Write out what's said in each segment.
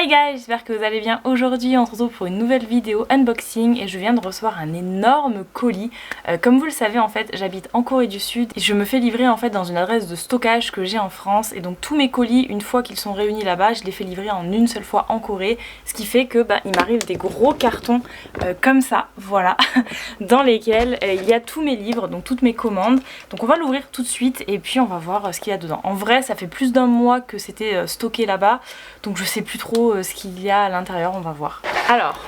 Hi guys, j'espère que vous allez bien. Aujourd'hui on se retrouve pour une nouvelle vidéo unboxing et je viens de recevoir un énorme colis. Comme vous le savez en fait j'habite en Corée du Sud et je me fais livrer en fait dans une adresse de stockage que j'ai en France et donc tous mes colis une fois qu'ils sont réunis là-bas je les fais livrer en une seule fois en Corée, ce qui fait que il m'arrive des gros cartons comme ça, voilà, dans lesquels il y a tous mes livres, donc toutes mes commandes. Donc on va l'ouvrir tout de suite et puis on va voir ce qu'il y a dedans. En vrai ça fait plus d'un mois que c'était stocké là-bas, donc je sais plus trop ce qu'il y a à l'intérieur, on va voir. Alors,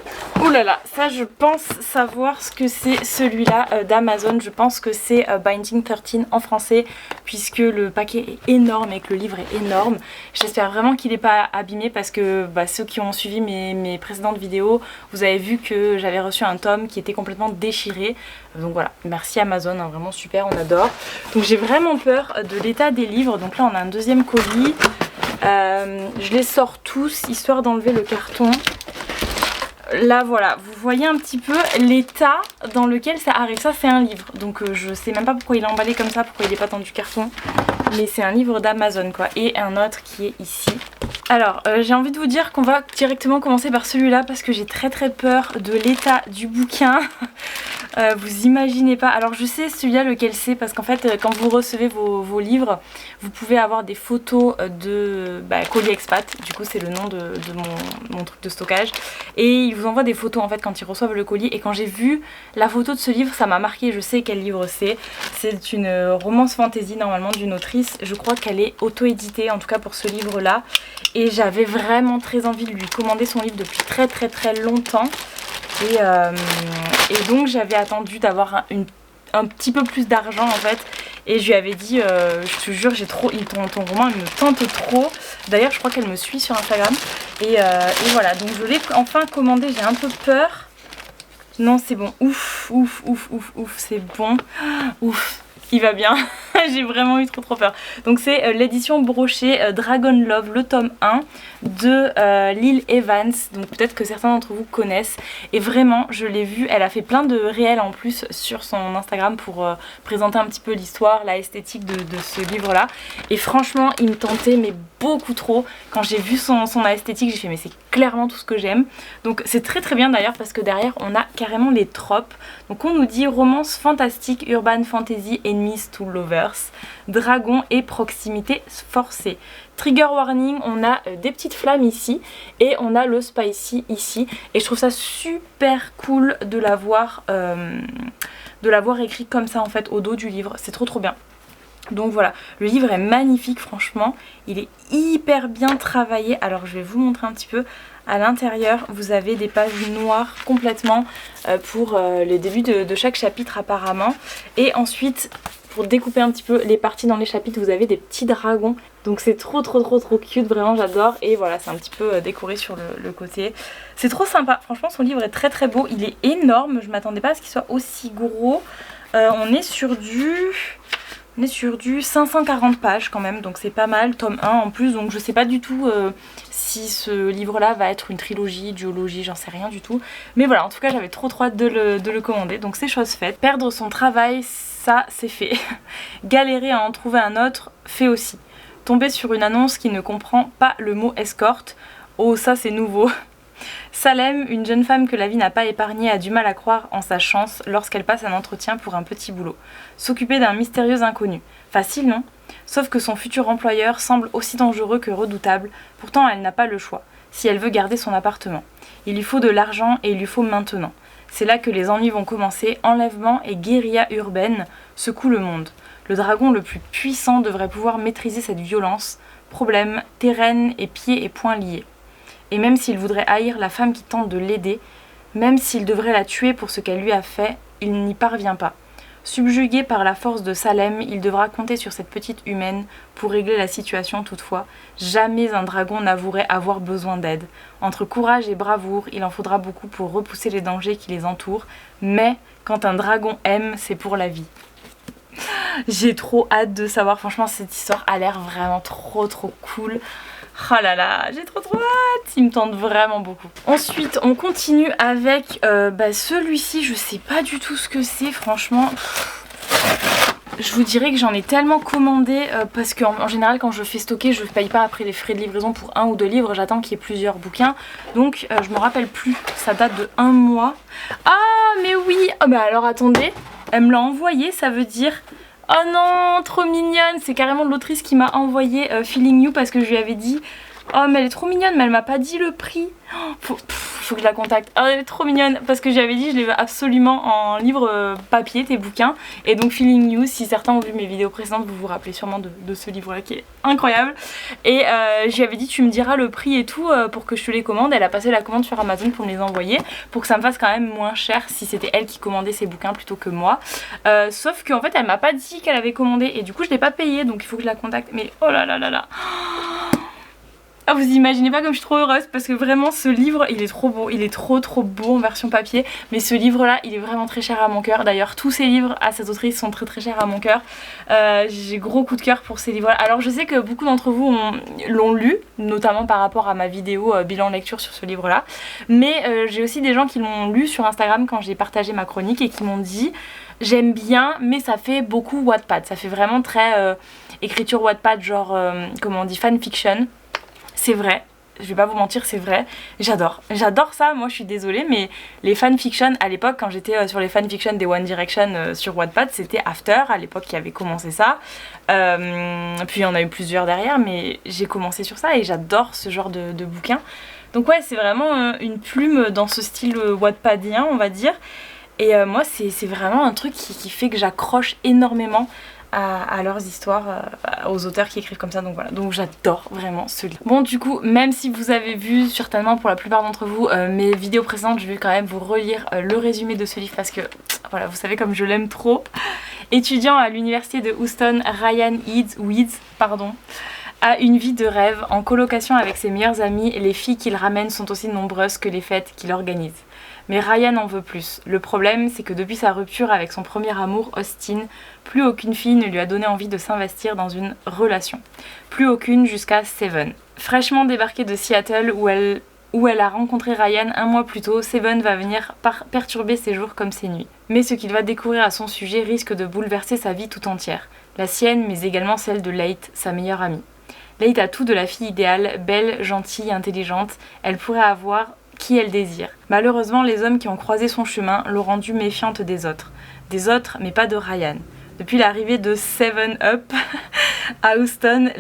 oulala, ça je pense savoir ce que c'est celui-là d'Amazon. Je pense que c'est Binding 13 en français puisque le paquet est énorme et que le livre est énorme. J'espère vraiment qu'il n'est pas abîmé parce que ceux qui ont suivi mes précédentes vidéos, vous avez vu que j'avais reçu un tome qui était complètement déchiré. Donc voilà, merci Amazon, hein, vraiment super, on adore. Donc j'ai vraiment peur de l'état des livres. Donc là on a un deuxième colis. Je les sors tous histoire d'enlever le carton. Là voilà, vous voyez un petit peu l'état dans lequel ça arrive. Ça c'est un livre, donc je sais même pas pourquoi il est emballé comme ça, pourquoi il est pas dans du carton. Mais c'est un livre d'Amazon quoi. Et un autre qui est ici. Alors j'ai envie de vous dire qu'on va directement commencer par celui-là parce que j'ai très peur de l'état du bouquin. Vous imaginez pas. Alors je sais celui-là lequel c'est parce qu'en fait quand vous recevez vos livres, vous pouvez avoir des photos de colis expat. Du coup c'est le nom de mon truc de stockage. Et ils vous envoient des photos en fait quand ils reçoivent le colis. Et quand j'ai vu la photo de ce livre, ça m'a marqué. Je sais quel livre c'est. C'est une romance fantasy normalement d'une autrice. Je crois qu'elle est auto-éditée en tout cas pour ce livre-là. Et j'avais vraiment très envie de lui commander son livre depuis très longtemps. Et donc j'avais attendu d'avoir un petit peu plus d'argent en fait. Et je lui avais dit, je te jure, ton roman il me tente trop. D'ailleurs je crois qu'elle me suit sur Instagram. Et voilà, donc je l'ai enfin commandé, j'ai un peu peur. Non c'est bon, ouf, c'est bon, ouf. Il va bien, j'ai vraiment eu trop peur. Donc c'est l'édition brochée Dragon Love, le tome 1 de Lil Evans. Donc peut-être que certains d'entre vous connaissent. Et vraiment, je l'ai vue, elle a fait plein de réels en plus sur son Instagram pour présenter un petit peu l'histoire, la esthétique de ce livre-là. Et franchement, il me tentait mais beaucoup trop. Quand j'ai vu son esthétique, j'ai fait mais c'est clairement tout ce que j'aime. Donc c'est très bien d'ailleurs parce que derrière on a carrément les tropes. Donc on nous dit romance fantastique, urban fantasy, enemies to lovers, dragon et proximité forcée. Trigger warning, on a des petites flammes ici et on a le spicy ici. Et je trouve ça super cool de l'avoir écrit comme ça en fait au dos du livre. C'est trop bien. Donc voilà, le livre est magnifique franchement, il est hyper bien travaillé. Alors je vais vous montrer un petit peu. À l'intérieur vous avez des pages noires complètement pour les débuts de chaque chapitre apparemment. Et ensuite pour découper un petit peu les parties dans les chapitres vous avez des petits dragons. Donc c'est trop cute, vraiment j'adore. Et voilà, c'est un petit peu décoré sur le côté. C'est trop sympa, franchement son livre est très beau. Il est énorme, je m'attendais pas à ce qu'il soit aussi gros. On est sur du 540 pages quand même, donc c'est pas mal, tome 1 en plus, donc je sais pas du tout si ce livre-là va être une trilogie, duologie, j'en sais rien du tout. Mais voilà, en tout cas j'avais trop hâte de le commander, donc c'est chose faite. Perdre son travail, ça c'est fait. Galérer à en trouver un autre, fait aussi. Tomber sur une annonce qui ne comprend pas le mot escorte, oh ça c'est nouveau. Salem, une jeune femme que la vie n'a pas épargnée, a du mal à croire en sa chance lorsqu'elle passe un entretien pour un petit boulot. S'occuper d'un mystérieux inconnu. Facile, non? Sauf que son futur employeur semble aussi dangereux que redoutable, pourtant elle n'a pas le choix, si elle veut garder son appartement. Il lui faut de l'argent et il lui faut maintenant. C'est là que les ennuis vont commencer, enlèvement et guérilla urbaine secouent le monde. Le dragon le plus puissant devrait pouvoir maîtriser cette violence. Problème, terrain et pieds et poings liés. Et même s'il voudrait haïr la femme qui tente de l'aider, même s'il devrait la tuer pour ce qu'elle lui a fait, il n'y parvient pas. Subjugué par la force de Salem, il devra compter sur cette petite humaine pour régler la situation toutefois. Jamais un dragon n'avouerait avoir besoin d'aide. Entre courage et bravoure, il en faudra beaucoup pour repousser les dangers qui les entourent. Mais quand un dragon aime, c'est pour la vie. J'ai trop hâte de savoir, franchement cette histoire a l'air vraiment trop cool. Oh là là, j'ai trop hâte, il me tente vraiment beaucoup. Ensuite on continue avec celui-ci, je sais pas du tout ce que c'est franchement. Je vous dirais que j'en ai tellement commandé parce qu'en général quand je fais stocker je ne paye pas après les frais de livraison pour 1 ou 2 livres, j'attends qu'il y ait plusieurs bouquins. Donc je me rappelle plus, ça date de 1 mois. Ah mais oui, oh, bah alors attendez, elle me l'a envoyé, ça veut dire... Oh non, trop mignonne, c'est carrément l'autrice qui m'a envoyé Feeling You parce que je lui avais dit... Oh mais elle est trop mignonne, mais elle m'a pas dit le prix. Faut que je la contacte. Oh elle est trop mignonne parce que j'avais dit je les veux absolument en livre papier, tes bouquins. Et donc Feeling You, si certains ont vu mes vidéos précédentes, vous vous rappelez sûrement de ce livre là qui est incroyable. Et je lui avais dit tu me diras le prix et tout pour que je te les commande. Elle a passé la commande sur Amazon pour me les envoyer pour que ça me fasse quand même moins cher si c'était elle qui commandait ses bouquins plutôt que moi. Sauf qu'en fait elle m'a pas dit qu'elle avait commandé et du coup je l'ai pas payé donc il faut que je la contacte. Mais oh là là là là. Ah, vous imaginez pas comme je suis trop heureuse parce que vraiment ce livre il est trop beau, il est trop beau en version papier, mais ce livre là il est vraiment très cher à mon cœur. D'ailleurs tous ces livres à cette autrice sont très chers à mon cœur. J'ai gros coup de cœur pour ces livres là. Alors je sais que beaucoup d'entre vous l'ont lu, notamment par rapport à ma vidéo bilan lecture sur ce livre là, mais j'ai aussi des gens qui l'ont lu sur Instagram quand j'ai partagé ma chronique et qui m'ont dit j'aime bien mais ça fait beaucoup Wattpad, ça fait vraiment très écriture Wattpad genre comment on dit fanfiction. C'est vrai, je vais pas vous mentir, c'est vrai, j'adore ça. Moi je suis désolée mais les fanfictions à l'époque quand j'étais sur les fanfictions des One Direction sur Wattpad, c'était After à l'époque qui avait commencé ça, puis il y en a eu plusieurs derrière mais j'ai commencé sur ça et j'adore ce genre de bouquins. Donc ouais c'est vraiment une plume dans ce style wattpadien on va dire et moi c'est vraiment un truc qui fait que j'accroche énormément à leurs histoires, aux auteurs qui écrivent comme ça, donc voilà, donc j'adore vraiment ce livre. Bon du coup, même si vous avez vu certainement pour la plupart d'entre vous mes vidéos précédentes, je vais quand même vous relire le résumé de ce livre parce que voilà, vous savez comme je l'aime trop. Étudiant à l'université de Houston, Ryan Weeds a une vie de rêve. En colocation avec ses meilleurs amis, les filles qu'il ramène sont aussi nombreuses que les fêtes qu'il organise. Mais Ryan en veut plus. Le problème, c'est que depuis sa rupture avec son premier amour, Austin, plus aucune fille ne lui a donné envie de s'investir dans une relation. Plus aucune jusqu'à Seven. Fraîchement débarquée de Seattle où elle a rencontré Ryan 1 mois plus tôt, Seven va venir perturber ses jours comme ses nuits. Mais ce qu'il va découvrir à son sujet risque de bouleverser sa vie tout entière. La sienne, mais également celle de Leighton, sa meilleure amie. Leighton a tout de la fille idéale, belle, gentille, intelligente. Elle pourrait avoir qui elle désire. Malheureusement, les hommes qui ont croisé son chemin l'ont rendue méfiante des autres. Des autres, mais pas de Ryan. Depuis l'arrivée de Seven Up à Houston,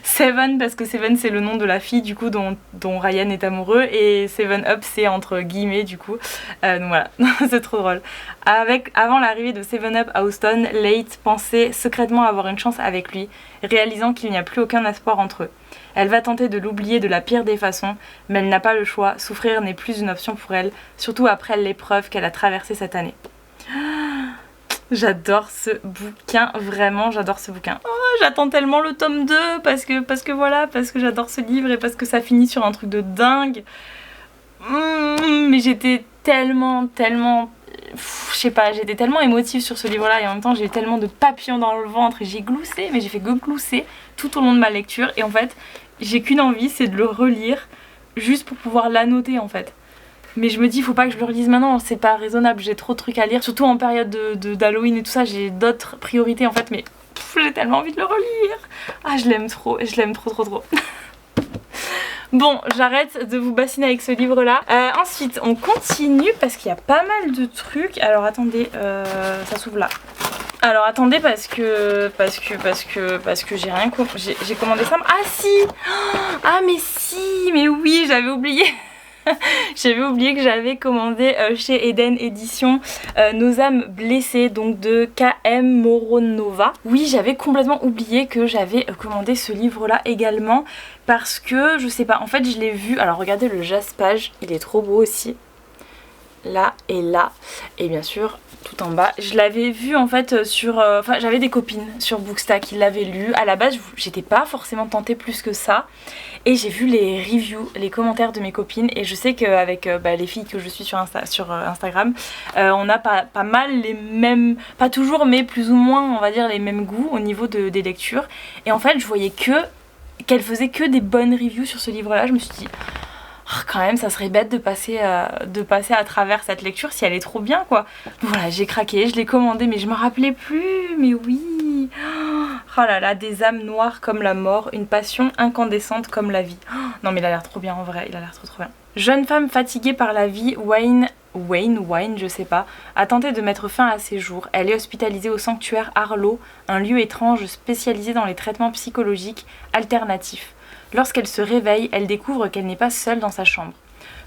Seven, parce que Seven c'est le nom de la fille du coup dont Ryan est amoureux et Seven Up c'est entre guillemets du coup. Donc voilà, c'est trop drôle. Avant l'arrivée de Seven Up à Houston, Leighton pensait secrètement avoir une chance avec lui, réalisant qu'il n'y a plus aucun espoir entre eux. Elle va tenter de l'oublier de la pire des façons, mais elle n'a pas le choix, souffrir n'est plus une option pour elle, surtout après l'épreuve qu'elle a traversée cette année. J'adore ce bouquin, vraiment j'adore ce bouquin. Oh, j'attends tellement le tome 2 parce que voilà, parce que j'adore ce livre et parce que ça finit sur un truc de dingue. Mais j'étais tellement, je sais pas, j'étais tellement émotive sur ce livre là et en même temps j'ai eu tellement de papillons dans le ventre et j'ai gloussé, mais j'ai fait que glousser tout au long de ma lecture et en fait j'ai qu'une envie, c'est de le relire juste pour pouvoir l'annoter en fait. Mais je me dis faut pas que je le relise maintenant, c'est pas raisonnable, j'ai trop de trucs à lire, surtout en période d'Halloween et tout ça, j'ai d'autres priorités en fait, mais j'ai tellement envie de le relire. Ah je l'aime trop, trop. Bon, j'arrête de vous bassiner avec ce livre là. Ensuite on continue parce qu'il y a pas mal de trucs. Alors attendez, ça s'ouvre là. Alors attendez parce que j'ai rien compris. J'ai commandé ça. Ah si. Ah mais si, mais oui, j'avais oublié. J'avais oublié que j'avais commandé chez Eden Édition Nos âmes blessées, donc de K.M. Moronova. Oui, j'avais complètement oublié que j'avais commandé ce livre là également parce que je sais pas, en fait je l'ai vu, alors regardez le jaspage, il est trop beau aussi, là et là, et bien sûr tout en bas. Je l'avais vu en fait sur... Enfin j'avais des copines sur Bookstack qui l'avaient lu. À la base j'étais pas forcément tentée plus que ça. Et j'ai vu les reviews, les commentaires de mes copines. Et je sais qu'avec les filles que je suis sur Instagram, on a pas mal les mêmes... Pas toujours mais plus ou moins on va dire les mêmes goûts au niveau des lectures. Et en fait je voyais qu'elle faisait que des bonnes reviews sur ce livre là. Je me suis dit... quand même ça serait bête de passer à travers cette lecture si elle est trop bien quoi. Voilà, j'ai craqué, je l'ai commandé mais je me rappelais plus, mais oui. Oh là là, des âmes noires comme la mort, une passion incandescente comme la vie. Non mais il a l'air trop bien en vrai, il a l'air trop bien. Jeune femme fatiguée par la vie, Wayne, je sais pas, a tenté de mettre fin à ses jours. Elle est hospitalisée au sanctuaire Harlow, un lieu étrange spécialisé dans les traitements psychologiques alternatifs. Lorsqu'elle se réveille, elle découvre qu'elle n'est pas seule dans sa chambre.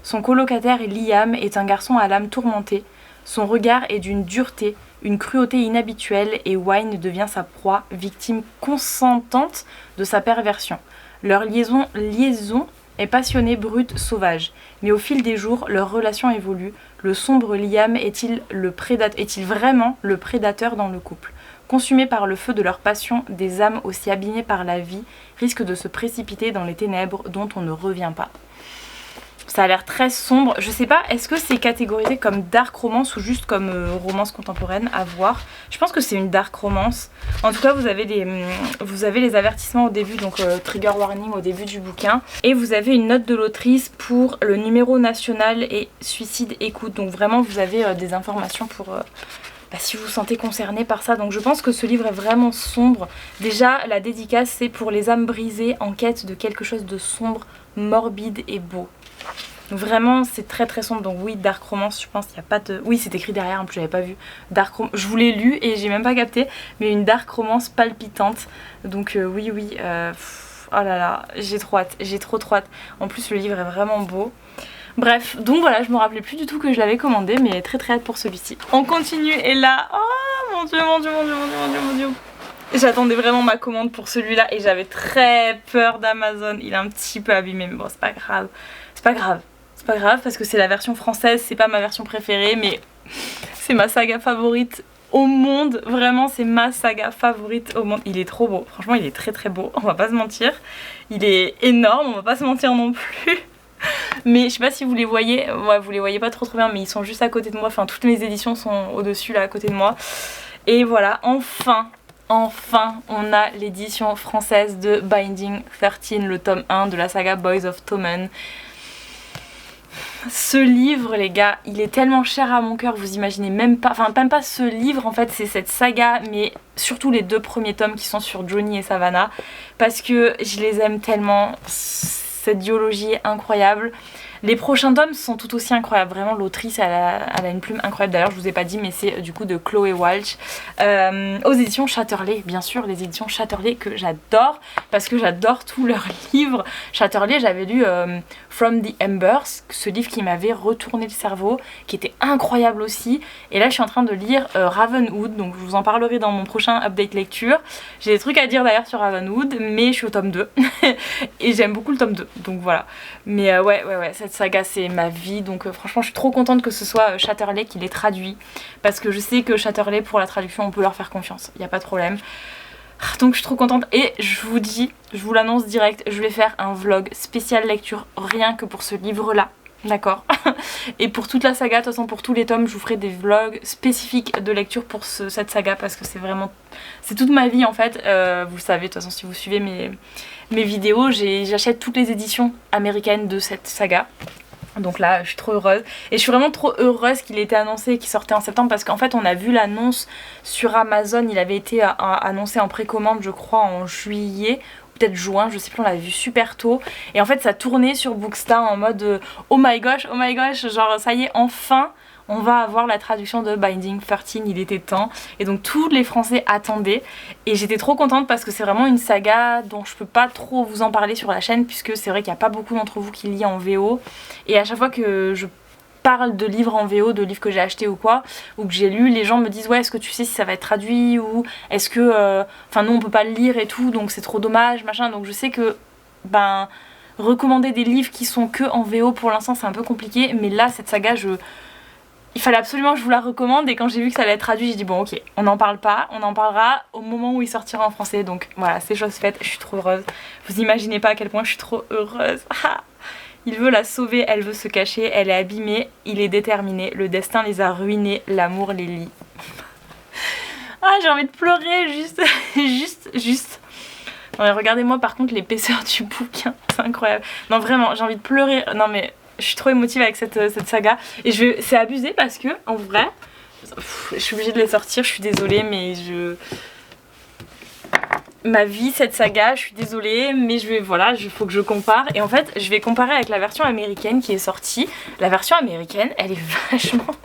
Son colocataire Liam est un garçon à l'âme tourmentée. Son regard est d'une dureté, une cruauté inhabituelle et Wayne devient sa proie, victime consentante de sa perversion. Leur liaison est passionnée, brute, sauvage. Mais au fil des jours, leur relation évolue. Le sombre Liam est-il vraiment le prédateur dans le couple ? Consumés par le feu de leur passion, des âmes aussi abîmées par la vie risquent de se précipiter dans les ténèbres dont on ne revient pas. Ça a l'air très sombre. Je sais pas, est-ce que c'est catégorisé comme dark romance ou juste comme romance contemporaine, à voir. Je pense que c'est une dark romance. En tout cas, vous avez les avertissements au début, donc trigger warning au début du bouquin. Et vous avez une note de l'autrice pour le numéro national et suicide écoute. Donc vraiment, vous avez des informations pour... si vous vous sentez concerné par ça. Donc je pense que ce livre est vraiment sombre. Déjà, la dédicace, c'est pour les âmes brisées en quête de quelque chose de sombre, morbide et beau. Donc vraiment, c'est très très sombre. Donc oui, dark romance, je pense qu'il n'y a pas de... Oui, c'est écrit derrière, en plus j'avais pas vu. Je vous l'ai lu et j'ai même pas capté. Mais une dark romance palpitante. Donc oui. Oh là là, j'ai trop hâte. J'ai trop hâte. En plus, le livre est vraiment beau. Bref, donc voilà, je me rappelais plus du tout que je l'avais commandé, mais très hâte pour celui-ci. On continue et là, oh mon dieu. J'attendais vraiment ma commande pour celui-là et j'avais très peur d'Amazon. Il est un petit peu abîmé, mais bon, c'est pas grave. C'est pas grave parce que c'est la version française, c'est pas ma version préférée, mais c'est ma saga favorite au monde. Vraiment, c'est ma saga favorite au monde. Il est trop beau, franchement, il est très beau, on va pas se mentir. Il est énorme, on va pas se mentir non plus. Mais je sais pas si vous les voyez, ouais, vous les voyez pas trop bien, mais ils sont juste à côté de moi. Enfin, toutes mes éditions sont au-dessus là à côté de moi. Et voilà, enfin, on a l'édition française de Binding 13, le tome 1 de la saga Boys of Tommen. Ce livre, les gars, il est tellement cher à mon cœur, vous imaginez même pas. Enfin, même pas ce livre, en fait, c'est cette saga, mais surtout les 2 premiers tomes qui sont sur Johnny et Savannah, parce que je les aime tellement. Cette duologie est incroyable. Les prochains tomes sont tout aussi incroyables. Vraiment, l'autrice, elle a une plume incroyable. D'ailleurs, je vous ai pas dit, mais c'est du coup de Chloé Walsh. Aux éditions Chatterley, bien sûr, les éditions Chatterley que j'adore, parce que j'adore tous leurs livres. Chatterley, j'avais lu From the Embers, ce livre qui m'avait retourné le cerveau, qui était incroyable aussi. Et là, je suis en train de lire Ravenwood, donc je vous en parlerai dans mon prochain update lecture. J'ai des trucs à dire d'ailleurs sur Ravenwood, mais je suis au tome 2. Et j'aime beaucoup le tome 2, donc voilà. Mais ouais, cette saga c'est ma vie, donc franchement je suis trop contente que ce soit Chatterley qui l'ait traduit, parce que je sais que Chatterley pour la traduction on peut leur faire confiance, il n'y a pas de problème. Donc je suis trop contente et je vous dis, je vous l'annonce direct, je vais faire un vlog spécial lecture rien que pour ce livre là. D'accord. Et pour toute la saga, de toute façon pour tous les tomes, je vous ferai des vlogs spécifiques de lecture pour cette saga, parce que c'est vraiment... C'est toute ma vie en fait. Vous le savez, de toute façon si vous suivez mes vidéos, j'achète toutes les éditions américaines de cette saga. Donc là, je suis trop heureuse. Et je suis vraiment trop heureuse qu'il ait été annoncé et qu'il sortait en septembre, parce qu'en fait, on a vu l'annonce sur Amazon. Il avait été annoncé en précommande, je crois, en juillet. Peut-être juin, je sais plus, on l'a vu super tôt. Et en fait, ça tournait sur Bookstar en mode oh my gosh, genre ça y est, enfin, on va avoir la traduction de Binding 13, il était temps. Et donc tous les Français attendaient. Et j'étais trop contente parce que c'est vraiment une saga dont je peux pas trop vous en parler sur la chaîne, puisque c'est vrai qu'il n'y a pas beaucoup d'entre vous qui lisent en VO. Et à chaque fois que je parle de livres en VO, de livres que j'ai achetés ou quoi, ou que j'ai lu, les gens me disent ouais, est-ce que tu sais si ça va être traduit, ou est-ce que enfin nous on peut pas le lire et tout, donc c'est trop dommage machin. Donc je sais que recommander des livres qui sont que en VO pour l'instant c'est un peu compliqué, mais là cette saga il fallait absolument que je vous la recommande, et quand j'ai vu que ça allait être traduit, j'ai dit bon ok, on n'en parle pas, on en parlera au moment où il sortira en français. Donc voilà, c'est chose faite, je suis trop heureuse. Vous imaginez pas à quel point je suis trop heureuse. Il veut la sauver, elle veut se cacher, elle est abîmée, il est déterminé, le destin les a ruinés, l'amour les lie. Ah, j'ai envie de pleurer, juste. Non mais regardez-moi par contre l'épaisseur du bouquin, c'est incroyable. Non vraiment, j'ai envie de pleurer. Non mais je suis trop émotive avec cette saga. Et c'est abusé parce que en vrai, je suis obligée de les sortir, je suis désolée mais ma vie cette saga, je suis désolée mais faut que je compare. Et en fait je vais comparer avec la version américaine qui est sortie. La version américaine elle est vachement...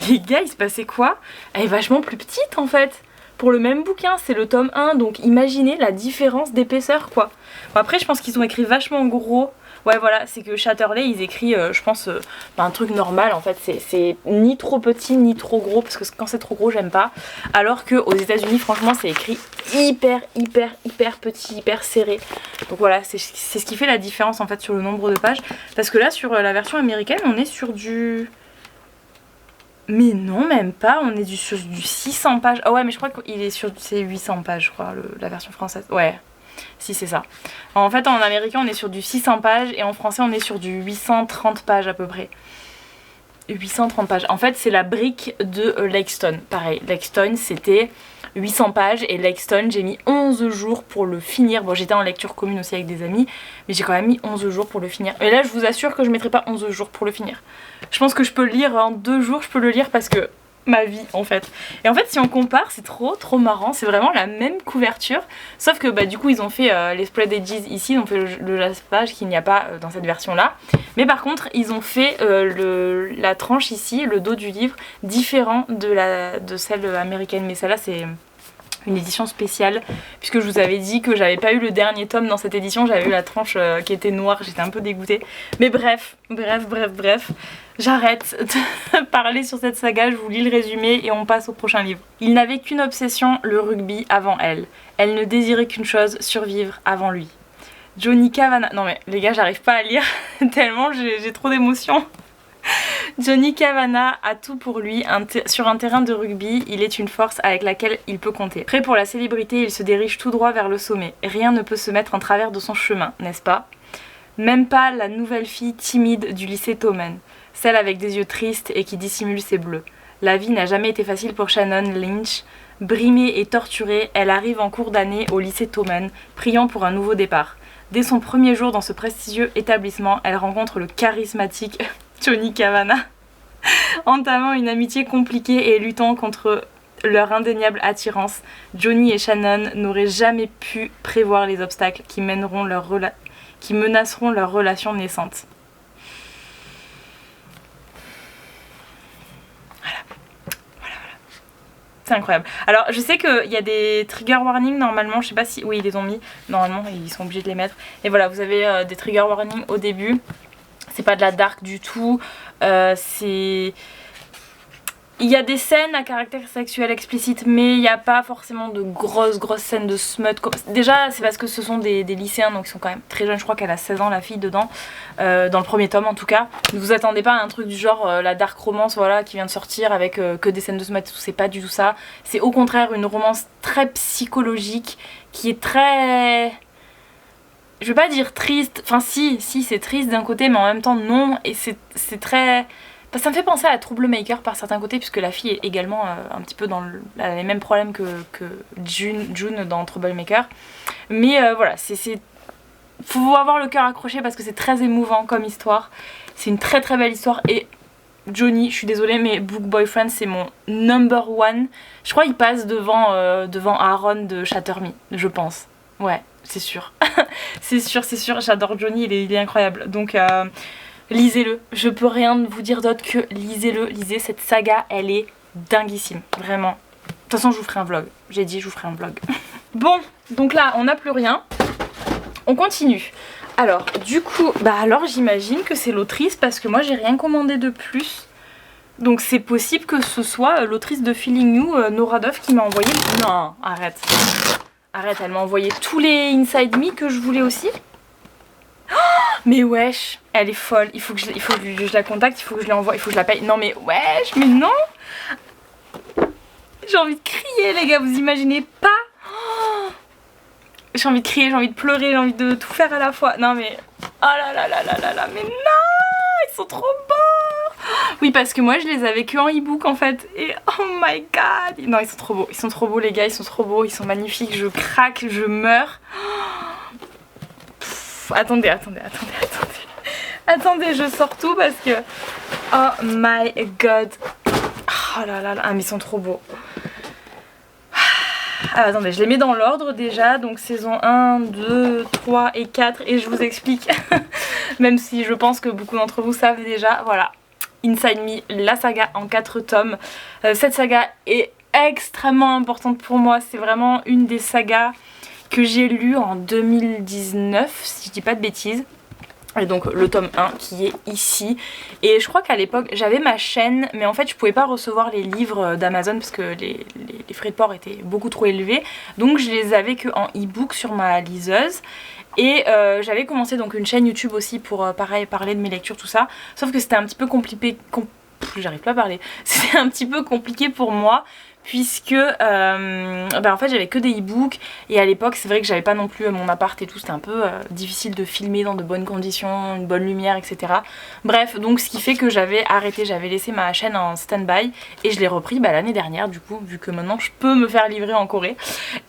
Les gars il se passait quoi? Elle est vachement plus petite en fait. Pour le même bouquin, c'est le tome 1, donc imaginez la différence d'épaisseur quoi. Bon, après je pense qu'ils ont écrit vachement gros. Ouais voilà, c'est que Chatterley ils écrivent je pense un truc normal en fait, c'est ni trop petit ni trop gros parce que quand c'est trop gros j'aime pas. Alors que aux États-Unis franchement c'est écrit hyper petit, hyper serré. Donc voilà, c'est ce qui fait la différence en fait sur le nombre de pages. Parce que là sur la version américaine on est sur du... Mais non, même pas, on est sur du 600 pages. Ah ouais, mais je crois qu'il est sur c'est 800 pages, je crois, la version française. Ouais, si c'est ça. En fait, en américain, on est sur du 600 pages et en français, on est sur du 830 pages à peu près. 830 pages. En fait, c'est la brique de Lexton. Pareil, Lexton, c'était 800 pages et Lexton, j'ai mis 11 jours pour le finir. Bon, j'étais en lecture commune aussi avec des amis, mais j'ai quand même mis 11 jours pour le finir. Et là, je vous assure que je mettrai pas 11 jours pour le finir. Je pense que je peux le lire en 2 jours, je peux le lire parce que ma vie en fait. Et en fait si on compare c'est trop marrant, c'est vraiment la même couverture sauf que bah du coup ils ont fait les spread edges ici, ils ont fait le jaspage qu'il n'y a pas dans cette version là. Mais par contre ils ont fait la tranche ici, le dos du livre différent de celle américaine, mais celle-là c'est une édition spéciale puisque je vous avais dit que j'avais pas eu le dernier tome dans cette édition, j'avais eu la tranche qui était noire, j'étais un peu dégoûtée. Mais bref, j'arrête de parler sur cette saga, je vous lis le résumé et on passe au prochain livre. Il n'avait qu'une obsession, le rugby avant elle. Elle ne désirait qu'une chose, survivre avant lui. Johnny Cavanagh... Non mais les gars, j'arrive pas à lire tellement j'ai trop d'émotions. Johnny Cavanagh a tout pour lui, sur un terrain de rugby, il est une force avec laquelle il peut compter. Prêt pour la célébrité, il se dirige tout droit vers le sommet. Rien ne peut se mettre en travers de son chemin, n'est-ce pas? Même pas la nouvelle fille timide du lycée Thoman, celle avec des yeux tristes et qui dissimule ses bleus. La vie n'a jamais été facile pour Shannon Lynch. Brimée et torturée, elle arrive en cours d'année au lycée Thoman, priant pour un nouveau départ. Dès son premier jour dans ce prestigieux établissement, elle rencontre le charismatique Johnny Cavanagh, entamant une amitié compliquée et luttant contre leur indéniable attirance. Johnny et Shannon n'auraient jamais pu prévoir les obstacles qui menaceront leur relation naissante. Voilà. C'est incroyable. Alors je sais qu'il y a des trigger warnings normalement, je sais pas si... Oui ils les ont mis, normalement ils sont obligés de les mettre. Et voilà, vous avez des trigger warnings au début. C'est pas de la dark du tout, il y a des scènes à caractère sexuel explicite mais il n'y a pas forcément de grosses scènes de smut. Déjà c'est parce que ce sont des lycéens donc ils sont quand même très jeunes, je crois qu'elle a 16 ans la fille dedans, dans le premier tome en tout cas. Ne vous attendez pas à un truc du genre la dark romance voilà, qui vient de sortir avec que des scènes de smut et tout, c'est pas du tout ça. C'est au contraire une romance très psychologique qui est très... Je veux pas dire triste, enfin si c'est triste d'un côté mais en même temps non, et c'est très... Ça me fait penser à Troublemaker par certains côtés puisque la fille est également un petit peu dans elle a les mêmes problèmes que June dans Troublemaker. Mais voilà, faut avoir le cœur accroché parce que c'est très émouvant comme histoire. C'est une très belle histoire et Johnny, je suis désolée mais Book Boyfriend c'est mon number one. Je crois qu'il passe devant Aaron de Shatter Me, je pense. Ouais, c'est sûr. c'est sûr, j'adore Johnny, il est incroyable. Donc lisez-le, je peux rien vous dire d'autre que lisez cette saga, elle est dinguissime, vraiment. De toute façon je vous ferai un vlog, j'ai dit je vous ferai un vlog. Bon, donc là on n'a plus rien, on continue. Alors du coup, alors j'imagine que c'est l'autrice parce que moi j'ai rien commandé de plus. Donc c'est possible que ce soit l'autrice de Feeling You, Nora Duff qui m'a envoyé... Non, arrête, elle m'a envoyé tous les Inside Me que je voulais aussi. Oh, mais wesh, elle est folle, il faut que je la contacte, il faut que je l'envoie, il faut que je la paye. Non mais wesh, mais non. J'ai envie de crier les gars, vous imaginez pas. Oh, j'ai envie de crier, j'ai envie de pleurer, j'ai envie de tout faire à la fois. Non mais, oh là, mais non, ils sont trop beaux. Oui parce que moi je les avais que en e-book en fait et oh my god. Non ils sont trop beaux les gars, ils sont trop beaux, ils sont magnifiques, je craque, je meurs. Attendez. Attendez, je sors tout parce que... Oh my god. Oh là là là, ah mais ils sont trop beaux. Ah, attendez, je les mets dans l'ordre déjà, donc saison 1, 2, 3 et 4 et je vous explique, même si je pense que beaucoup d'entre vous savent déjà, voilà, Inside Me, la saga en 4 tomes. Cette saga est extrêmement importante pour moi, c'est vraiment une des sagas que j'ai lues en 2019, si je dis pas de bêtises. Et donc le tome 1 qui est ici, et je crois qu'à l'époque j'avais ma chaîne, mais en fait je pouvais pas recevoir les livres d'Amazon parce que les frais de port étaient beaucoup trop élevés, donc je les avais que en e-book sur ma liseuse. Et j'avais commencé donc une chaîne YouTube aussi pour pareil parler de mes lectures, tout ça, sauf que c'était un petit peu compliqué, j'arrive pas à parler, c'était un petit peu compliqué pour moi puisque en fait j'avais que des e-books et à l'époque c'est vrai que j'avais pas non plus mon appart et tout, c'était un peu difficile de filmer dans de bonnes conditions, une bonne lumière, etc. Bref, donc ce qui fait que j'avais arrêté, j'avais laissé ma chaîne en stand-by et je l'ai repris l'année dernière du coup, vu que maintenant je peux me faire livrer en Corée.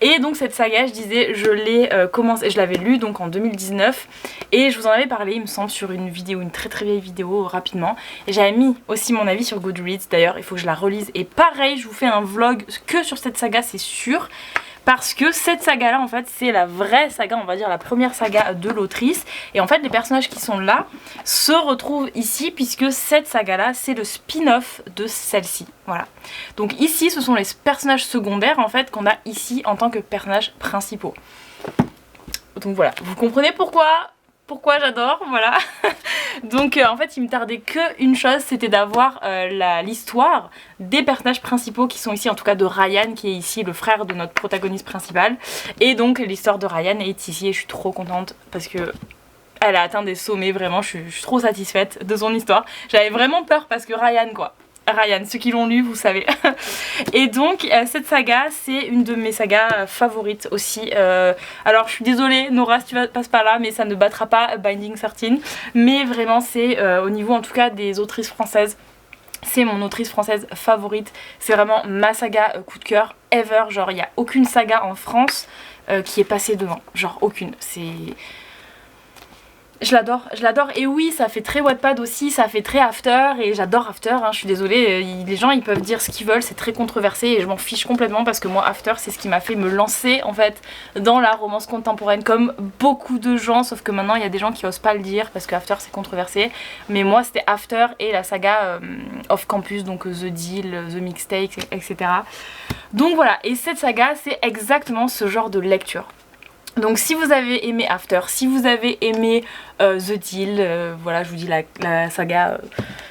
Et donc cette saga, je disais, je l'ai commencé, je l'avais lu donc en 2019 et je vous en avais parlé il me semble sur une vidéo, une très vieille vidéo rapidement, et j'avais mis aussi mon avis sur Goodreads. D'ailleurs il faut que je la relise et pareil je vous fais un vlog que sur cette saga, c'est sûr, parce que cette saga là en fait c'est la vraie saga, on va dire la première saga de l'autrice, et en fait les personnages qui sont là se retrouvent ici puisque cette saga là c'est le spin-off de celle-ci, voilà. Donc ici ce sont les personnages secondaires en fait qu'on a ici en tant que personnages principaux. Donc voilà, vous comprenez pourquoi j'adore, voilà. Donc en fait il me tardait qu'une chose, c'était d'avoir l'histoire des personnages principaux qui sont ici, en tout cas de Ryan qui est ici, le frère de notre protagoniste principal. Et donc l'histoire de Ryan est ici et je suis trop contente parce que elle a atteint des sommets, vraiment je suis trop satisfaite de son histoire. J'avais vraiment peur parce que Ryan quoi. Ryan, ceux qui l'ont lu vous savez. Et donc cette saga c'est une de mes sagas favorites aussi. Alors je suis désolée Nora si tu passes par là, mais ça ne battra pas Binding 13, mais vraiment c'est au niveau en tout cas des autrices françaises, c'est mon autrice française favorite, c'est vraiment ma saga coup de cœur ever, genre il n'y a aucune saga en France qui est passée devant, genre aucune, c'est... Je l'adore, et oui ça fait très Wattpad aussi, ça fait très After, et j'adore After, hein, je suis désolée, les gens ils peuvent dire ce qu'ils veulent, c'est très controversé et je m'en fiche complètement parce que moi After c'est ce qui m'a fait me lancer en fait dans la romance contemporaine comme beaucoup de gens, sauf que maintenant il y a des gens qui osent pas le dire parce que After c'est controversé, mais moi c'était After et la saga Off Campus, donc The Deal, The Mixtape, etc. Donc voilà, et cette saga c'est exactement ce genre de lecture. Donc si vous avez aimé After, si vous avez aimé The Deal, voilà je vous dis la saga,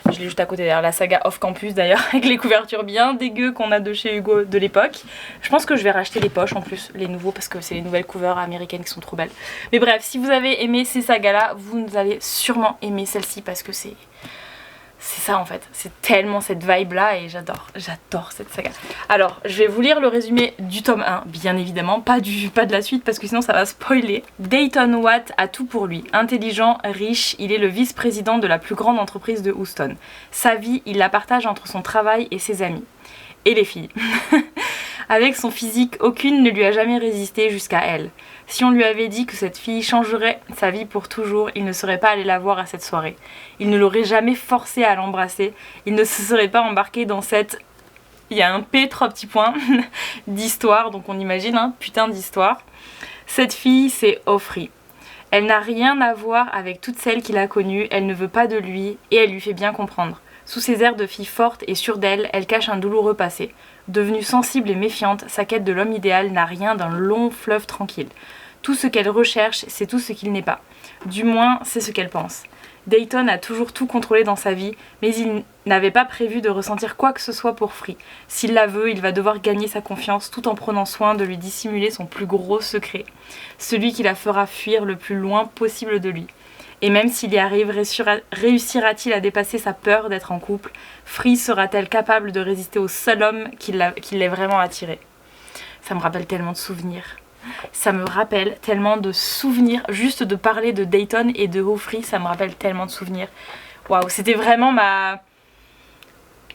je l'ai juste à côté d'ailleurs, la saga Off Campus d'ailleurs, avec les couvertures bien dégueu qu'on a de chez Hugo de l'époque. Je pense que je vais racheter les poches en plus, les nouveaux, parce que c'est les nouvelles covers américaines qui sont trop belles. Mais bref, si vous avez aimé ces sagas là, vous allez sûrement aimer celle-ci parce que c'est ça en fait, c'est tellement cette vibe là et j'adore cette saga. Alors je vais vous lire le résumé du tome 1, bien évidemment, pas de la suite parce que sinon ça va spoiler. Dayton Watt a tout pour lui, intelligent, riche, il est le vice-président de la plus grande entreprise de Houston. Sa vie, il la partage entre son travail et ses amis. Et les filles. Avec son physique, aucune ne lui a jamais résisté jusqu'à elle. Si on lui avait dit que cette fille changerait sa vie pour toujours, il ne serait pas allé la voir à cette soirée. Il ne l'aurait jamais forcée à l'embrasser. Il ne se serait pas embarqué dans cette... Il y a un P, 3 petits points, d'histoire, donc on imagine, hein, putain d'histoire. Cette fille, c'est Offrey. Elle n'a rien à voir avec toutes celles qu'il a connues, elle ne veut pas de lui, et elle lui fait bien comprendre. Sous ses airs de fille forte et sûre d'elle, elle cache un douloureux passé. Devenue sensible et méfiante, sa quête de l'homme idéal n'a rien d'un long fleuve tranquille. Tout ce qu'elle recherche, c'est tout ce qu'il n'est pas. Du moins, c'est ce qu'elle pense. Dayton a toujours tout contrôlé dans sa vie, mais il n'avait pas prévu de ressentir quoi que ce soit pour Free. S'il la veut, il va devoir gagner sa confiance tout en prenant soin de lui dissimuler son plus gros secret. Celui qui la fera fuir le plus loin possible de lui. Et même s'il y arrive, réussira-t-il à dépasser sa peur d'être en couple? Free sera-t-elle capable de résister au seul homme qui l'ait vraiment attiré? Ça me rappelle tellement de souvenirs. Ça me rappelle tellement de souvenirs. Juste de parler de Dayton et de Offrey, ça me rappelle tellement de souvenirs. Waouh, c'était vraiment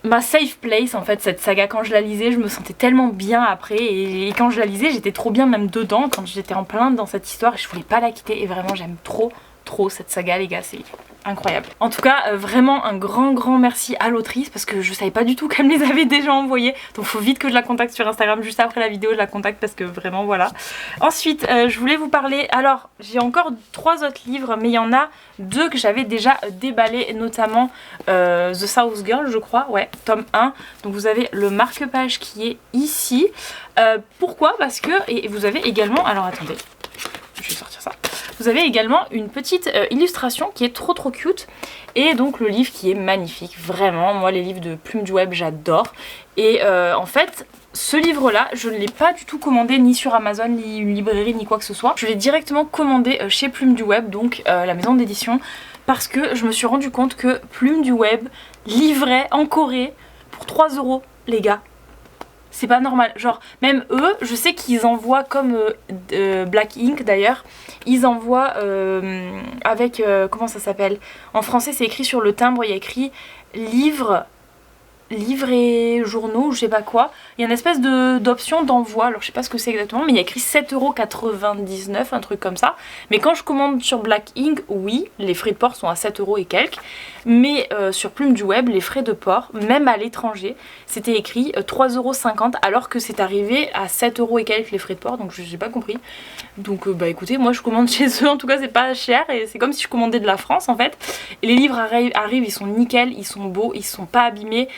ma safe place en fait, cette saga. Quand je la lisais, je me sentais tellement bien après, et quand je la lisais, j'étais trop bien même dedans, quand j'étais en plein dans cette histoire, et je voulais pas la quitter, et vraiment j'aime trop cette saga les gars, c'est incroyable. En tout cas, vraiment un grand merci à l'autrice, parce que je savais pas du tout qu'elle me les avait déjà envoyés, donc faut vite que je la contacte sur Instagram. Juste après la vidéo je la contacte, parce que vraiment voilà. Ensuite je voulais vous parler, alors j'ai encore 3 autres livres, mais il y en a 2 que j'avais déjà déballés, notamment The South Girl je crois, ouais, tome 1. Donc vous avez le marque-page qui est ici. Pourquoi? Parce que, et vous avez également, alors attendez, je vais sortir ça. Vous avez également une petite illustration qui est trop cute, et donc le livre qui est magnifique, vraiment. Moi les livres de Plume du Web j'adore, et en fait ce livre là je ne l'ai pas du tout commandé ni sur Amazon ni une librairie ni quoi que ce soit. Je l'ai directement commandé chez Plume du Web, donc la maison d'édition, parce que je me suis rendu compte que Plume du Web livrait en Corée pour 3 € les gars. C'est pas normal, genre même eux, je sais qu'ils envoient comme Black Ink d'ailleurs, ils envoient avec, comment ça s'appelle? En français c'est écrit sur le timbre, il y a écrit livre et journaux, je sais pas quoi. Il y a une espèce d'option d'envoi, alors je sais pas ce que c'est exactement, mais il y a écrit 7,99 €, un truc comme ça. Mais quand je commande sur Black Ink, oui, les frais de port sont à 7 € et quelques. Mais sur Plume du Web, les frais de port, même à l'étranger, c'était écrit 3,50 € alors que c'est arrivé à 7 € et quelques les frais de port, donc j'ai pas compris. Donc bah écoutez, moi je commande chez eux, en tout cas c'est pas cher, et c'est comme si je commandais de la France en fait. Et les livres arrivent, ils sont nickel, ils sont beaux, ils sont pas abîmés.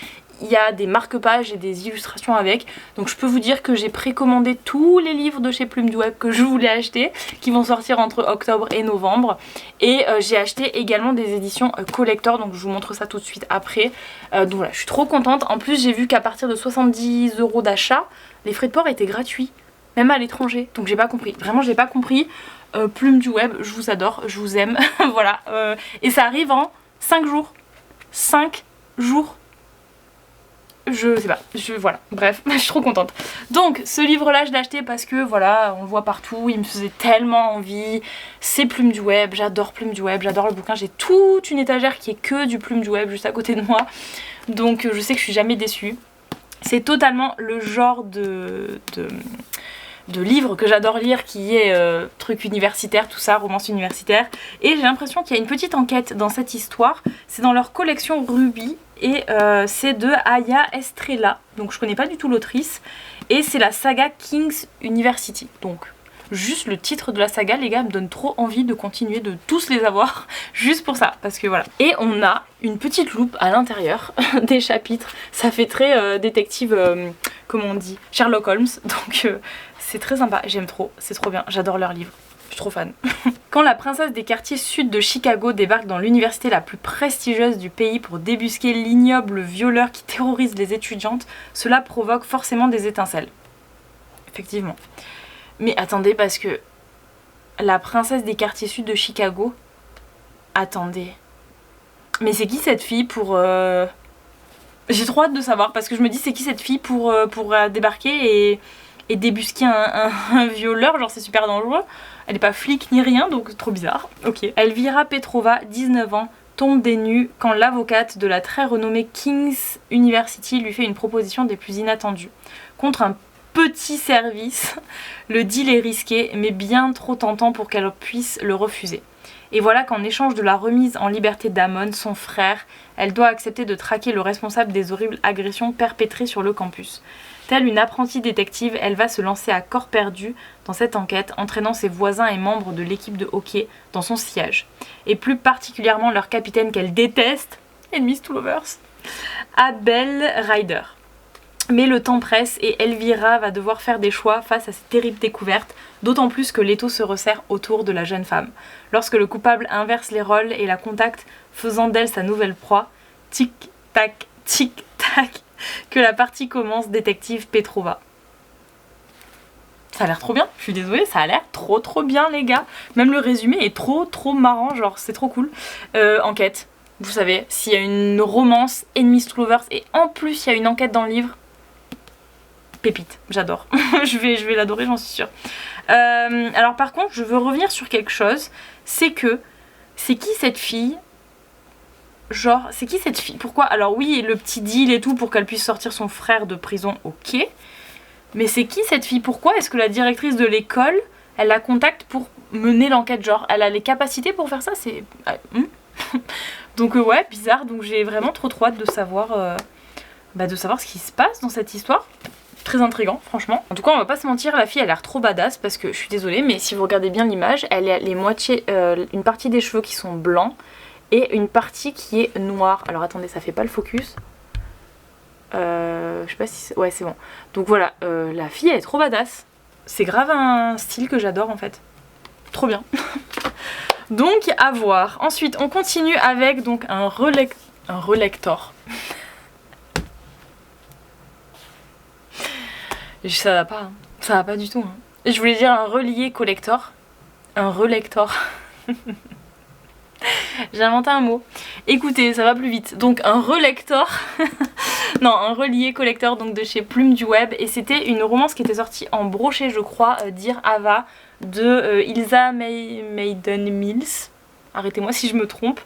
Il y a des marque-pages et des illustrations avec, donc je peux vous dire que j'ai précommandé tous les livres de chez Plume du Web que je voulais acheter, qui vont sortir entre octobre et novembre, et j'ai acheté également des éditions collector, donc je vous montre ça tout de suite après. Donc voilà, je suis trop contente. En plus j'ai vu qu'à partir de 70 € d'achat, les frais de port étaient gratuits, même à l'étranger, donc j'ai pas compris, vraiment j'ai pas compris. Plume du Web, je vous adore, je vous aime, voilà, et ça arrive en 5 jours, 5 jours. Je sais pas, voilà, bref, je suis trop contente. Donc ce livre là je l'ai acheté parce que voilà, on le voit partout, il me faisait tellement envie. C'est Plume du Web, j'adore Plume du Web, j'adore le bouquin, j'ai toute une étagère qui est que du Plume du Web juste à côté de moi. Donc je sais que je suis jamais déçue. C'est totalement le genre de livre que j'adore lire, qui est truc universitaire, tout ça, romance universitaire. Et j'ai l'impression qu'il y a une petite enquête dans cette histoire. C'est dans leur collection Ruby, et c'est de Aya Estrella, donc je connais pas du tout l'autrice, et c'est la saga King's University. Donc juste le titre de la saga les gars me donne trop envie de continuer de tous les avoir juste pour ça, parce que voilà. Et on a une petite loupe à l'intérieur des chapitres, ça fait très détective, comment on dit, Sherlock Holmes, donc c'est très sympa, j'aime trop, c'est trop bien, j'adore leurs livres. Je suis trop fan. Quand la princesse des quartiers sud de Chicago débarque dans l'université la plus prestigieuse du pays pour débusquer l'ignoble violeur qui terrorise les étudiantes, cela provoque forcément des étincelles. Effectivement. Mais attendez, parce que la princesse des quartiers sud de Chicago... Attendez. Mais c'est qui cette fille pour... J'ai trop hâte de savoir, parce que je me dis c'est qui cette fille pour débarquer et débusquer un violeur, genre c'est super dangereux. Elle n'est pas flic ni rien, donc trop bizarre. Ok. Elvira Petrova, 19 ans, tombe des nues quand l'avocate de la très renommée King's University lui fait une proposition des plus inattendues. Contre un petit service, le deal est risqué, mais bien trop tentant pour qu'elle puisse le refuser. Et voilà qu'en échange de la remise en liberté d'Amon, son frère, elle doit accepter de traquer le responsable des horribles agressions perpétrées sur le campus. Telle une apprentie détective, elle va se lancer à corps perdu dans cette enquête, entraînant ses voisins et membres de l'équipe de hockey dans son sillage. Et plus particulièrement leur capitaine qu'elle déteste, Enemies to Lovers, Abel Ryder. Mais le temps presse et Elvira va devoir faire des choix face à cette terrible découverte, d'autant plus que l'étau se resserre autour de la jeune femme. Lorsque le coupable inverse les rôles et la contacte, faisant d'elle sa nouvelle proie, tic-tac, que la partie commence, détective Petrova. Ça a l'air trop bien, je suis désolée, ça a l'air trop bien les gars. Même le résumé est trop marrant, genre c'est trop cool. Enquête, vous savez, s'il y a une romance, Enemies to Lovers, et en plus il y a une enquête dans le livre, pépite, j'adore. je vais l'adorer, j'en suis sûre. Alors par contre, je veux revenir sur quelque chose, c'est qui cette fille Genre, c'est qui cette fille? Pourquoi? Alors oui, le petit deal et tout pour qu'elle puisse sortir son frère de prison, ok. Mais c'est qui cette fille? Pourquoi est-ce que la directrice de l'école, elle la contacte pour mener l'enquête? Genre, elle a les capacités pour faire ça? C'est... Donc ouais, bizarre. Donc j'ai vraiment trop hâte de savoir ce qui se passe dans cette histoire. Très intriguant, franchement. En tout cas, on va pas se mentir, la fille a l'air trop badass parce que je suis désolée, mais si vous regardez bien l'image, elle a les moitiés, une partie des cheveux qui sont blancs et une partie qui est noire. Alors attendez, ça fait pas le focus. Je sais pas si... Ouais, c'est bon. Donc voilà, la fille elle est trop badass. C'est grave un style que j'adore en fait. Trop bien. Donc à voir. Ensuite, on continue avec donc un relector. Ça va pas, hein. Ça va pas du tout. Hein. Je voulais dire un relié collector. Un relector. J'ai inventé un mot. Écoutez, ça va plus vite. Donc un relector. Non, un relié collector donc de chez Plume du Web. Et c'était une romance qui était sortie en brochet, je crois, Dear Ava de Ilsa Maiden Mills. Arrêtez-moi si je me trompe.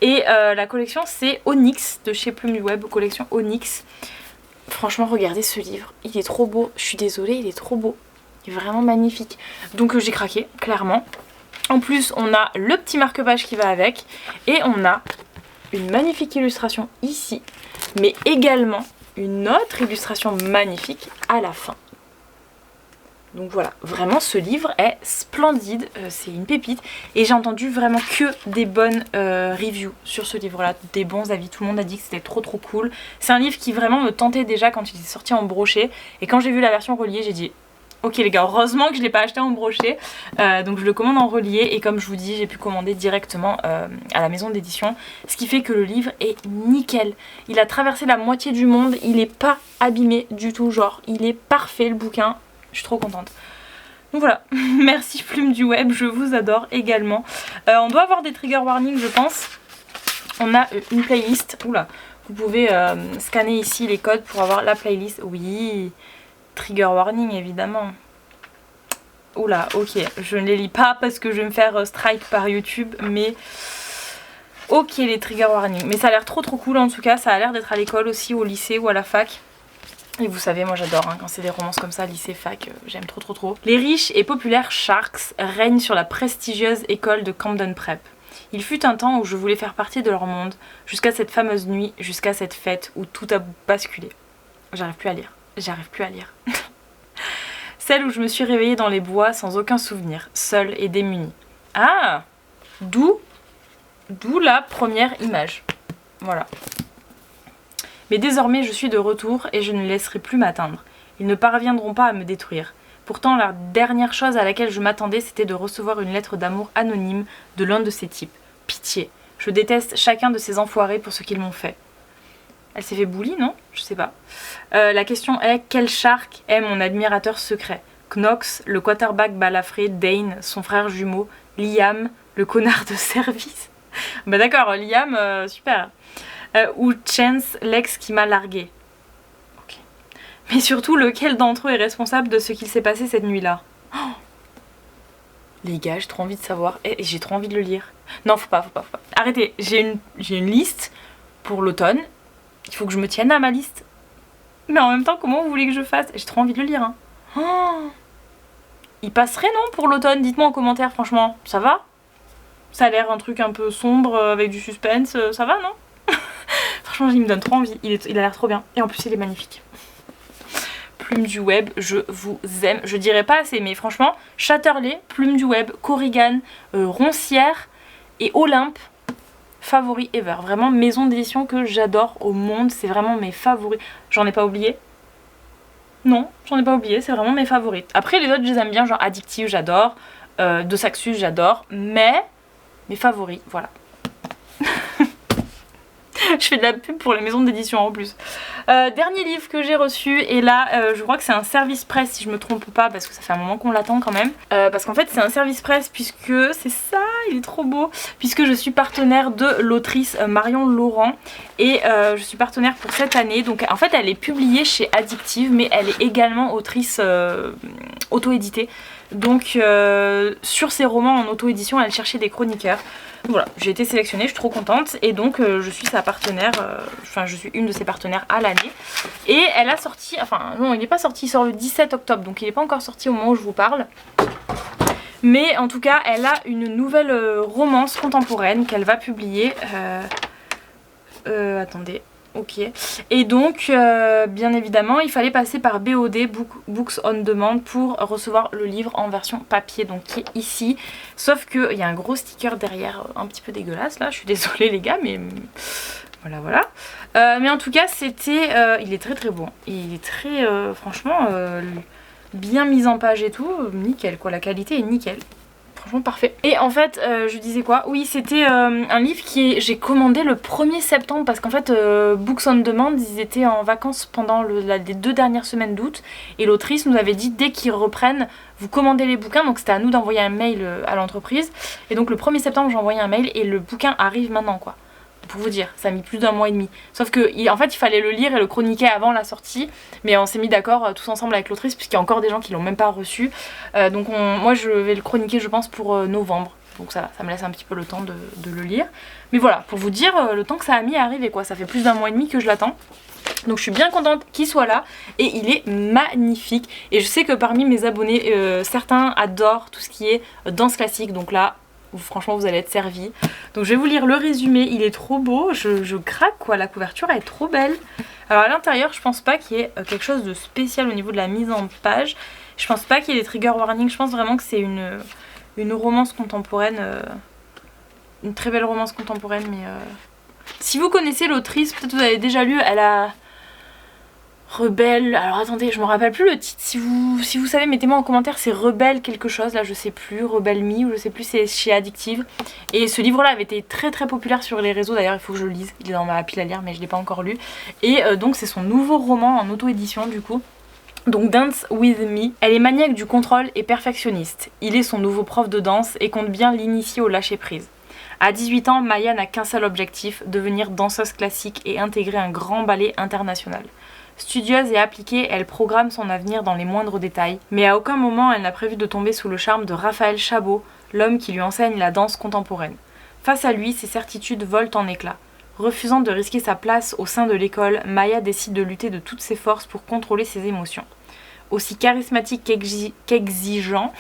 Et la collection c'est Onyx de chez Plume du Web, collection Onyx. Franchement, regardez ce livre, il est trop beau. Je suis désolée, il est trop beau. Il est vraiment magnifique. Donc j'ai craqué, clairement. En plus, on a le petit marque-page qui va avec. Et on a une magnifique illustration ici. Mais également une autre illustration magnifique à la fin. Donc voilà, vraiment ce livre est splendide, c'est une pépite. Et j'ai entendu vraiment que des bonnes reviews sur ce livre-là, des bons avis. Tout le monde a dit que c'était trop cool. C'est un livre qui vraiment me tentait déjà quand il est sorti en brochet. Et quand j'ai vu la version reliée, j'ai dit... Ok les gars, heureusement que je ne l'ai pas acheté en brochet, donc je le commande en relié et comme je vous dis, j'ai pu commander directement à la maison d'édition, ce qui fait que le livre est nickel. Il a traversé la moitié du monde, il n'est pas abîmé du tout, genre il est parfait le bouquin, je suis trop contente. Donc voilà, merci Plume du Web, je vous adore également. On doit avoir des trigger warnings je pense. On a une playlist, oula, vous pouvez scanner ici les codes pour avoir la playlist, oui... Trigger warning évidemment. Oula, ok, je ne les lis pas parce que je vais me faire strike par YouTube, mais ok les trigger warning. Mais ça a l'air trop cool en tout cas, ça a l'air d'être à l'école aussi, au lycée ou à la fac. Et vous savez, moi j'adore hein, quand c'est des romances comme ça, lycée, fac, j'aime trop. Les riches et populaires Sharks règnent sur la prestigieuse école de Camden Prep. Il fut un temps où je voulais faire partie de leur monde, jusqu'à cette fameuse nuit, jusqu'à cette fête où tout a basculé. J'arrive plus à lire. Celle où je me suis réveillée dans les bois sans aucun souvenir, seule et démunie. Ah, d'où la première image. Voilà. Mais désormais je suis de retour et je ne laisserai plus m'atteindre. Ils ne parviendront pas à me détruire. Pourtant la dernière chose à laquelle je m'attendais c'était de recevoir une lettre d'amour anonyme de l'un de ces types. Pitié, je déteste chacun de ces enfoirés pour ce qu'ils m'ont fait. Elle s'est fait bully, non? Je sais pas. La question est, quel shark est mon admirateur secret? Knox, le quarterback balafré, Dane, son frère jumeau, Liam, le connard de service. Bah d'accord, Liam, super. Ou Chance, l'ex qui m'a largué. Ok. Mais surtout, lequel d'entre eux est responsable de ce qu'il s'est passé cette nuit-là? Oh, les gars, j'ai trop envie de savoir. Et j'ai trop envie de le lire. Non, faut pas. Arrêtez, j'ai une liste pour l'automne. Il faut que je me tienne à ma liste. Mais en même temps, comment vous voulez que je fasse? J'ai trop envie de le lire. Hein. Oh, il passerait, non, pour l'automne? Dites-moi en commentaire, franchement. Ça va? Ça a l'air un truc un peu sombre, avec du suspense. Ça va, non? Franchement, il me donne trop envie. Il a l'air trop bien. Et en plus, il est magnifique. Plume du Web, je vous aime. Je dirais pas assez, mais franchement, Chatterley, Plume du Web, Corrigan, Roncière et Olympe. Favoris ever, vraiment maison d'édition que j'adore au monde, c'est vraiment mes favoris. J'en ai pas oublié? Non, j'en ai pas oublié, c'est vraiment mes favoris. Après les autres je les aime bien, genre Addictive j'adore, De Saxus j'adore, mais mes favoris, voilà. Je fais de la pub pour les maisons d'édition en plus. Dernier livre que j'ai reçu, et là je crois que c'est un service presse si je me trompe pas, parce que ça fait un moment qu'on l'attend quand même. Parce qu'en fait c'est un service presse puisque c'est ça, il est trop beau. Puisque je suis partenaire de l'autrice Marion Laurent et je suis partenaire pour cette année. Donc en fait elle est publiée chez Addictive mais elle est également autrice auto-édité. Donc sur ces romans en auto-édition, elle cherchait des chroniqueurs. Voilà, j'ai été sélectionnée, je suis trop contente et donc je suis sa partenaire, enfin je suis une de ses partenaires à l'année. Et elle a sorti, enfin non il n'est pas sorti, il sort le 17 octobre donc il n'est pas encore sorti au moment où je vous parle. Mais en tout cas elle a une nouvelle romance contemporaine qu'elle va publier. Attendez. Ok, et donc bien évidemment il fallait passer par BOD, Books on Demand, pour recevoir le livre en version papier, donc qui est ici. Sauf qu'il y a un gros sticker derrière un petit peu dégueulasse là, je suis désolée les gars, mais voilà. Mais en tout cas c'était, il est très très bon, il est très franchement bien mis en page et tout, nickel quoi, la qualité est nickel. Franchement parfait. Et en fait je disais quoi, oui c'était un livre qui j'ai commandé le 1er septembre parce qu'en fait Books on Demand ils étaient en vacances pendant les 2 dernières semaines d'août et l'autrice nous avait dit dès qu'ils reprennent vous commandez les bouquins, donc c'était à nous d'envoyer un mail à l'entreprise et donc le 1er septembre j'ai envoyé un mail et le bouquin arrive maintenant quoi. Pour vous dire, ça a mis plus d'1 mois et demi. Sauf que en fait il fallait le lire et le chroniquer avant la sortie. Mais on s'est mis d'accord tous ensemble avec l'autrice puisqu'il y a encore des gens qui l'ont même pas reçu. Donc moi je vais le chroniquer je pense pour novembre. Donc ça me laisse un petit peu le temps de le lire. Mais voilà, pour vous dire le temps que ça a mis à arriver quoi. Ça fait plus d'1 mois et demi que je l'attends. Donc je suis bien contente qu'il soit là et il est magnifique. Et je sais que parmi mes abonnés, certains adorent tout ce qui est danse classique. Donc là, franchement vous allez être servis. Donc je vais vous lire le résumé, il est trop beau, je craque quoi, la couverture elle est trop belle. Alors à l'intérieur je pense pas qu'il y ait quelque chose de spécial au niveau de la mise en page. Je pense pas qu'il y ait des trigger warnings, je pense vraiment que c'est une romance contemporaine, une très belle romance contemporaine. Mais si vous connaissez l'autrice, peut-être vous avez déjà lu, elle a... Rebelle, alors attendez, je me rappelle plus le titre, si vous savez mettez-moi en commentaire, c'est Rebelle quelque chose, là je sais plus, Rebelle Me ou je sais plus, c'est chez Addictive. Et ce livre là avait été très très populaire sur les réseaux, d'ailleurs il faut que je le lise, il est dans ma pile à lire mais je l'ai pas encore lu. Et donc c'est son nouveau roman en auto-édition du coup. Donc Dance With Me, elle est maniaque du contrôle et perfectionniste. Il est son nouveau prof de danse et compte bien l'initier au lâcher prise. À 18 ans, Maya n'a qu'un seul objectif, devenir danseuse classique et intégrer un grand ballet international. Studieuse et appliquée, elle programme son avenir dans les moindres détails, mais à aucun moment elle n'a prévu de tomber sous le charme de Raphaël Chabot, l'homme qui lui enseigne la danse contemporaine. Face à lui, ses certitudes volent en éclats. Refusant de risquer sa place au sein de l'école, Maya décide de lutter de toutes ses forces pour contrôler ses émotions. Aussi charismatique qu'exigeant,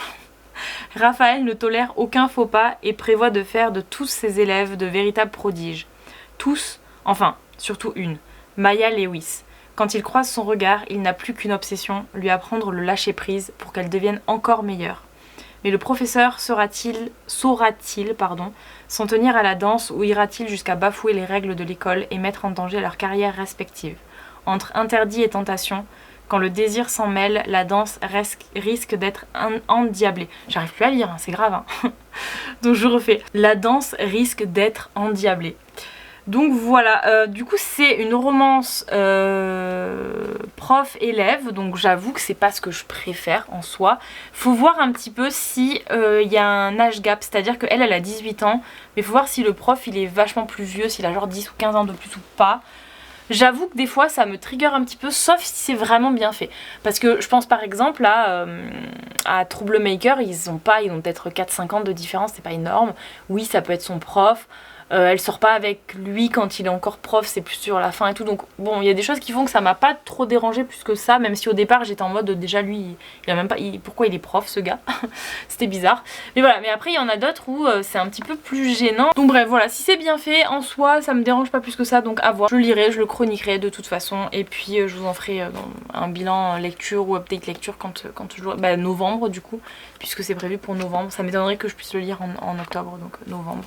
Raphaël ne tolère aucun faux pas et prévoit de faire de tous ses élèves de véritables prodiges. Tous, enfin, surtout une, Maya Lewis. Quand il croise son regard, il n'a plus qu'une obsession, lui apprendre le lâcher-prise pour qu'elle devienne encore meilleure. Mais le professeur saura-t-il s'en tenir à la danse ou ira-t-il jusqu'à bafouer les règles de l'école et mettre en danger leurs carrières respectives? Entre interdit et tentation, quand le désir s'en mêle, la danse risque d'être endiablée. J'arrive plus à lire, hein, c'est grave. Hein. Donc je refais. La danse risque d'être endiablée. Donc voilà, du coup c'est une romance prof-élève, donc j'avoue que c'est pas ce que je préfère en soi. Faut voir un petit peu si y a un âge gap, c'est-à-dire qu'elle a 18 ans, mais faut voir si le prof il est vachement plus vieux, s'il a genre 10 ou 15 ans de plus ou pas. J'avoue que des fois ça me trigger un petit peu, sauf si c'est vraiment bien fait. Parce que je pense par exemple à Troublemaker, ils ont peut-être 4-5 ans de différence, c'est pas énorme. Oui, ça peut être son prof. Elle sort pas avec lui quand il est encore prof, c'est plus sur la fin et tout. Donc bon, il y a des choses qui font que ça m'a pas trop dérangé plus que ça, même si au départ j'étais en mode déjà lui, il a même pas, pourquoi il est prof ce gars. C'était bizarre. Mais voilà, mais après il y en a d'autres où c'est un petit peu plus gênant. Donc bref, voilà, si c'est bien fait en soi, ça me dérange pas plus que ça, donc à voir. Je le lirai, je le chroniquerai de toute façon et puis je vous en ferai un bilan lecture ou update lecture quand je novembre du coup, puisque c'est prévu pour novembre. Ça m'étonnerait que je puisse le lire en octobre, donc novembre.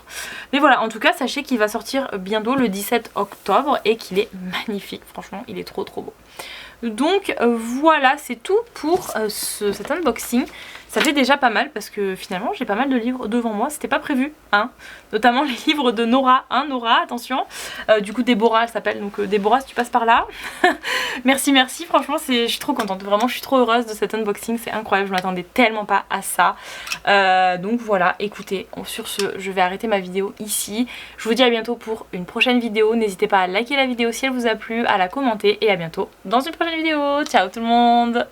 Mais voilà, en tout cas, sachez qu'il va sortir bientôt le 17 octobre et qu'il est magnifique, franchement il est trop beau. Donc voilà, c'est tout pour cet unboxing. Ça fait déjà pas mal parce que finalement j'ai pas mal de livres devant moi, c'était pas prévu, hein. Notamment les livres de Nora, hein, Nora, attention. Du coup Déborah elle s'appelle, donc Déborah si tu passes par là. merci, franchement je suis trop contente, vraiment je suis trop heureuse de cet unboxing, c'est incroyable, je m'attendais tellement pas à ça. Donc voilà, écoutez, sur ce je vais arrêter ma vidéo ici. Je vous dis à bientôt pour une prochaine vidéo, n'hésitez pas à liker la vidéo si elle vous a plu, à la commenter et à bientôt dans une prochaine vidéo. Ciao tout le monde.